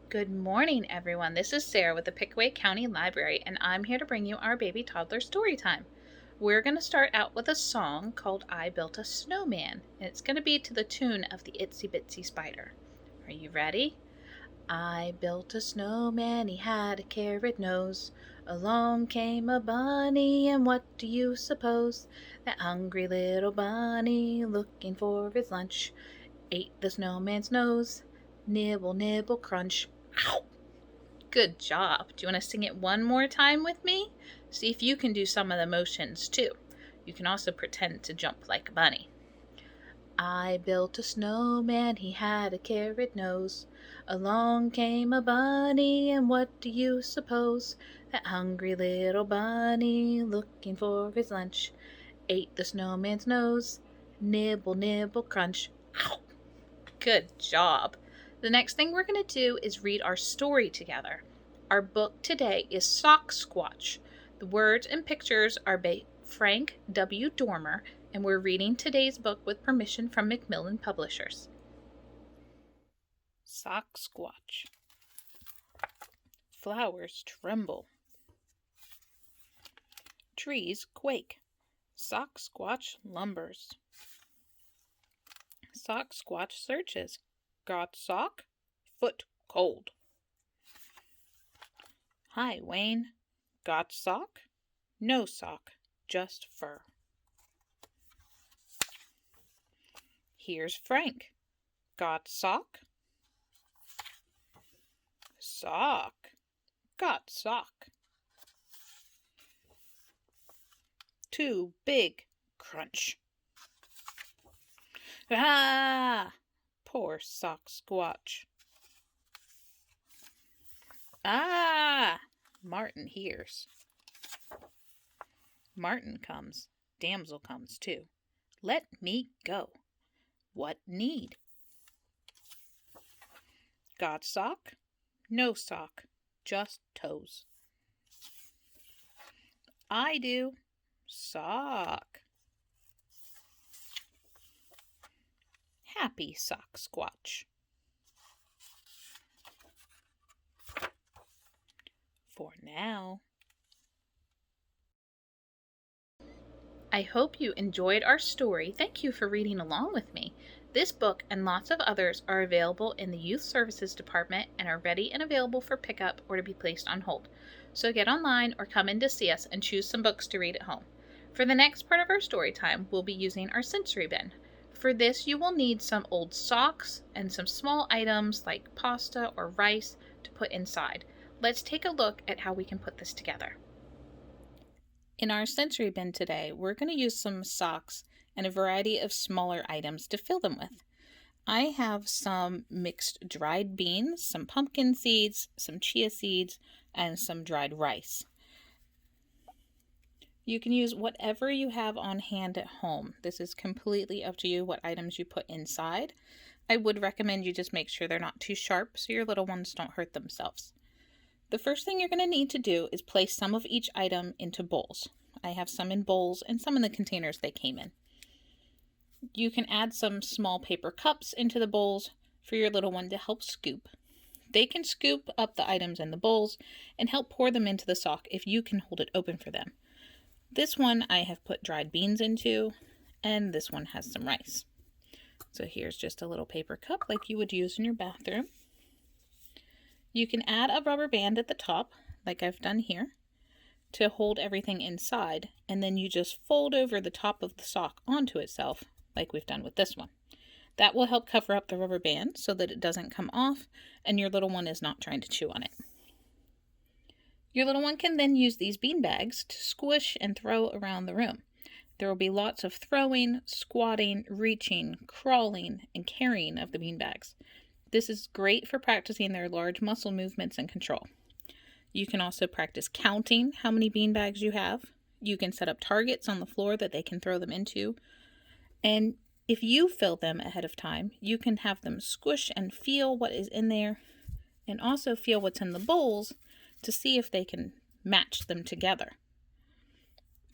Good morning, everyone. This is Sarah with the Pickaway County Library, and I'm here to bring you our baby toddler story time. We're going to start out with a song called I Built a Snowman, and it's going to be to the tune of the Itsy Bitsy Spider. Are you ready? I built a snowman, he had a carrot nose. Along came a bunny, and what do you suppose? That hungry little bunny, looking for his lunch, ate the snowman's nose. Nibble, nibble, crunch. Ow! Good job. Do you want to sing it one more time with me? See if you can do some of the motions too. You can also pretend to jump like a bunny. I built a snowman, he had a carrot nose. Along came a bunny, and what do you suppose? That hungry little bunny, looking for his lunch, ate the snowman's nose. Nibble, nibble, crunch. Ow! Good job. The next thing we're going to do is read our story together. Our book today is Socksquatch. The words and pictures are by Frank W. Dormer, and we're reading today's book with permission from Macmillan Publishers. Socksquatch. Flowers tremble. Trees quake. Socksquatch lumbers. Socksquatch searches. Got sock? Foot cold. Hi, Wayne. Got sock? No sock, just fur. Here's Frank. Got sock? Sock. Got sock. Too big. Crunch. Ah! Poor Socksquatch. Ah! Martin hears. Martin comes. Damsel comes too. Let me go. What need? Got sock? No sock, just toes. I do. Sock. Happy Socksquatch. For now. I hope you enjoyed our story. Thank you for reading along with me. This book and lots of others are available in the Youth Services Department and are ready and available for pickup or to be placed on hold. So get online or come in to see us and choose some books to read at home. For the next part of our story time, we'll be using our sensory bin. For this, you will need some old socks and some small items like pasta or rice to put inside. Let's take a look at how we can put this together. In our sensory bin today, we're going to use some socks and a variety of smaller items to fill them with. I have some mixed dried beans, some pumpkin seeds, some chia seeds, and some dried rice. You can use whatever you have on hand at home. This is completely up to you what items you put inside. I would recommend you just make sure they're not too sharp so your little ones don't hurt themselves. The first thing you're going to need to do is place some of each item into bowls. I have some in bowls and some in the containers they came in. You can add some small paper cups into the bowls for your little one to help scoop. They can scoop up the items in the bowls and help pour them into the sock if you can hold it open for them. This one I have put dried beans into, and this one has some rice. So here's just a little paper cup like you would use in your bathroom. You can add a rubber band at the top, like I've done here, to hold everything inside, and then you just fold over the top of the sock onto itself, like we've done with this one. That will help cover up the rubber band so that it doesn't come off, and your little one is not trying to chew on it. Your little one can then use these bean bags to squish and throw around the room. There will be lots of throwing, squatting, reaching, crawling, and carrying of the bean bags. This is great for practicing their large muscle movements and control. You can also practice counting how many bean bags you have. You can set up targets on the floor that they can throw them into. And if you fill them ahead of time, you can have them squish and feel what is in there and also feel what's in the bowls to see if they can match them together.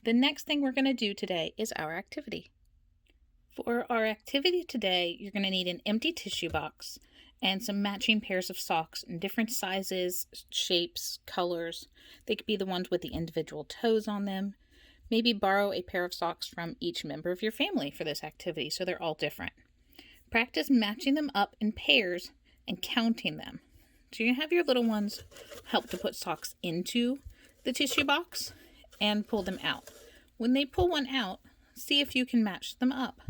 The next thing we're going to do today is our activity. For our activity today, you're going to need an empty tissue box and some matching pairs of socks in different sizes, shapes, colors. They could be the ones with the individual toes on them. Maybe borrow a pair of socks from each member of your family for this activity so they're all different. Practice matching them up in pairs and counting them. So you have your little ones help to put socks into the tissue box and pull them out. When they pull one out, see if you can match them up.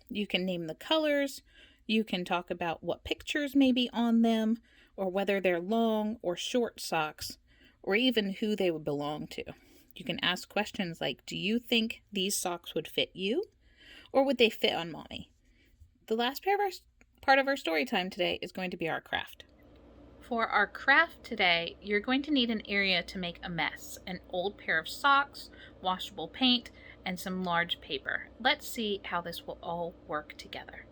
You can name the colors. You can talk about what pictures may be on them, or whether they're long or short socks, or even who they would belong to. You can ask questions like, do you think these socks would fit you? Or would they fit on mommy? The last part of our story time today is going to be our craft. For our craft today, you're going to need an area to make a mess, an old pair of socks, washable paint, and some large paper. Let's see how this will all work together.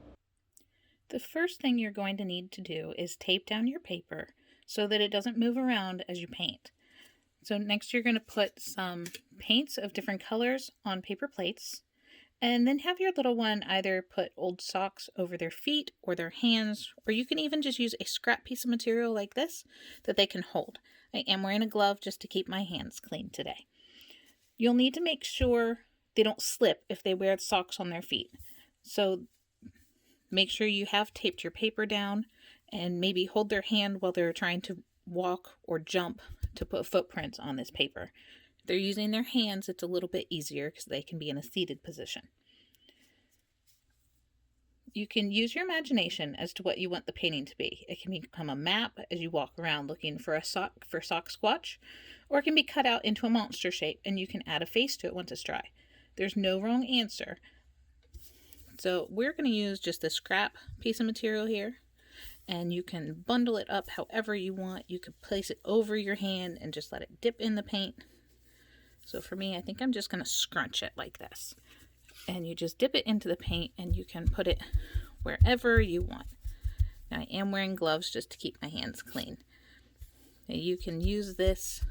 The first thing you're going to need to do is tape down your paper so that it doesn't move around as you paint. So next you're going to put some paints of different colors on paper plates, and then have your little one either put old socks over their feet or their hands, or you can even just use a scrap piece of material like this that they can hold. I am wearing a glove just to keep my hands clean today. You'll need to make sure they don't slip if they wear socks on their feet. So make sure you have taped your paper down and maybe hold their hand while they're trying to walk or jump to put footprints on this paper. If they're using their hands, it's a little bit easier because they can be in a seated position. You can use your imagination as to what you want the painting to be. It can become a map as you walk around looking for a sock for Socksquatch, or it can be cut out into a monster shape and you can add a face to it once it's dry. There's no wrong answer. So we're going to use just this scrap piece of material here, and you can bundle it up however you want. You could place it over your hand and just let it dip in the paint. So for me, I think I'm just going to scrunch it like this. And you just dip it into the paint and you can put it wherever you want. Now I am wearing gloves just to keep my hands clean. Now you can use this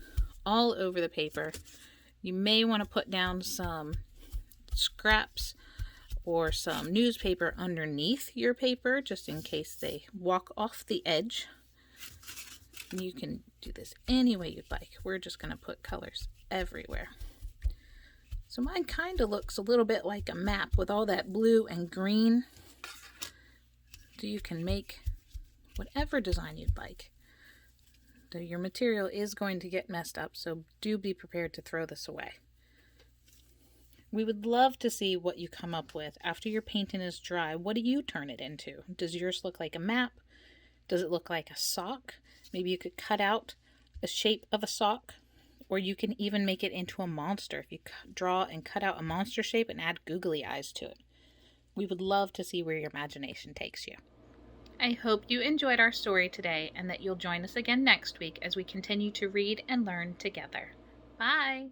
all over the paper. You may want to put down some scraps or some newspaper underneath your paper just in case they walk off the edge. You can do this any way you'd like. We're just going to put colors everywhere. So mine kind of looks a little bit like a map with all that blue and green. So you can make whatever design you'd like. So your material is going to get messed up, so do be prepared to throw this away. We would love to see what you come up with after your painting is dry. What do you turn it into? Does yours look like a map? Does it look like a sock? Maybe you could cut out a shape of a sock, or you can even make it into a monster if you draw and cut out a monster shape and add googly eyes to it. We would love to see where your imagination takes you. I hope you enjoyed our story today and that you'll join us again next week as we continue to read and learn together. Bye!